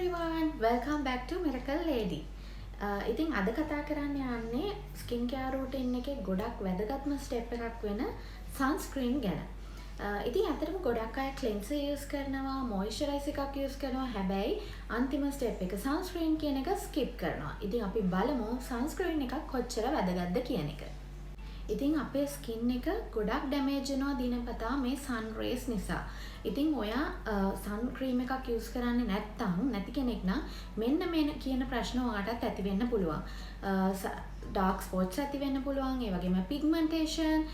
everyone, welcome back to Miracle Lady. ඉතින් අද කතා කරන්න යන්නේ ස්කින් කෙයාර් රූටින් එකේ ගොඩක් වැදගත්ම ස්ටෙප් එකක් වෙන සන්ස්ක්‍රීන් ගැන. ඉතින් අතරම ගොඩක් අය ක්ලෙන්සර් යූස් කරනවා, මොයිස්චරයිසර් එකක් යූස් කරනවා. හැබැයි අන්තිම ස්ටෙප් එක සන්ස්ක්‍රීන් කියන එක ස්කිප් කරනවා. ඉතින් අපි බලමු සන්ස්ක්‍රීන් එකක් කොච්චර වැදගත්ද කියන එක. ඉතින් අපේ ස්කින් එක ගොඩක් ඩැමේජ් වෙනවා දිනපතා මේ සන් රේස් නිසා. ඉතින් ඔයා සන් ක්‍රීම් එකක් යූස් කරන්නේ නැති කෙනෙක් නම් මෙන්න මේ කියන ප්‍රශ්න ඔයාටත් ඇති වෙන්න පුළුවන්. ඩාර්ක් ස්පොට්ස් ඇති වෙන්න පුළුවන්. ඒ වගේම පිග්මන්ටේෂන්,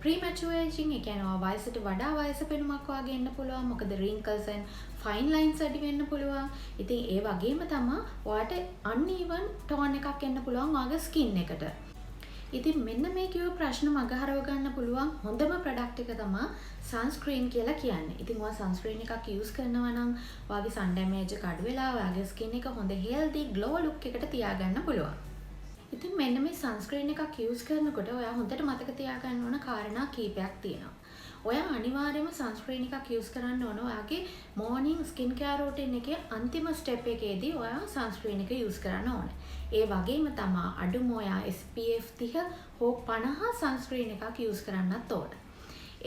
ප්‍රීමැචුවර් ඒජින්, ඒ කියන්නේ ඔයා වයසට වඩා වයස පෙනුමක් වගේ එන්න පුළුවන්. මොකද wrinkles and fine lines ඇති වෙන්න පුළුවන්. ඉතින් ඒ වගේම තමයි ඔයාට uneven tone එකක් එන්න පුළුවන් ඔයාගේ ස්කින් එකට. ඉතින් මෙන්න මේ කිව්ව ප්‍රශ්න මගහරව ගන්න පුළුවන් හොඳම ප්‍රොඩක්ට් එක තමයි සන්ස්ක්‍රීන් කියලා කියන්නේ. ඉතින් ඔයා සන්ස්ක්‍රීන් එකක් යූස් කරනවා නම් ඔයාගේ සන් ඩැමේජ් එක අඩු වෙලා ඔයාගේ ස්කින් එක හොඳ හෙල්දි ග්ලෝ ලුක් එකකට තියාගන්න පුළුවන්. ඉතින් මෙන්න මේ සන්ස්ක්‍රීන් එකක් යූස් කරනකොට ඔයා හොඳට මතක තියාගන්න ඕන කාරණා කීපයක් තියෙනවා. ඔයා අනිවාර්යයෙන්ම සන්ස්ක්‍රීන් එකක් යූස් කරන්න ඕන ඔයාගේ මෝර්නින් ස්කින් කෙයාර් රූටින් එකේ අන්තිම ස්ටෙප් එකේදී ඔයා සන්ස්ක්‍රීන් එක යූස් කරන්න ඕන. ඒ වගේම තමයි අඩුම ඔයා SPF 30 හෝ 50 සන්ස්ක්‍රීන් එකක් යූස් කරන්නත් ඕන.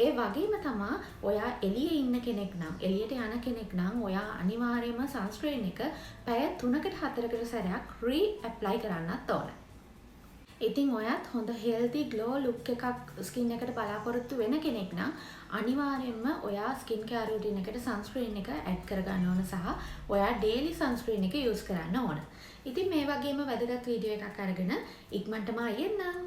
ඒ වගේම තමයි ඔයා එළියේ ඉන්න කෙනෙක් නම්, එළියට යන කෙනෙක් නම් ඔයා අනිවාර්යයෙන්ම සන්ස්ක්‍රීන් එක පැය 3කට 4කට සැරයක් රීඇප්ලයි කරන්නත් ඕන. ඉතින් ඔයත් හොඳ හෙල්දි ග්ලෝ ලුක් එකක් ස්කින් එකට බලාපොරොත්තු වෙන කෙනෙක් නම් අනිවාර්යයෙන්ම ඔයා ස්කින් කෙයාර් රූටින් එකට සන්ස්ක්‍රීන් එක ඇඩ් කරගන්න ඕන සහ ඔයා ඩේලි සන්ස්ක්‍රීන් එක යූස් කරන්න ඕන. ඉතින් මේ වගේම වැදගත් වීඩියෝ එකක් අරගෙන ඉක්මනටම ආයෙත් නම්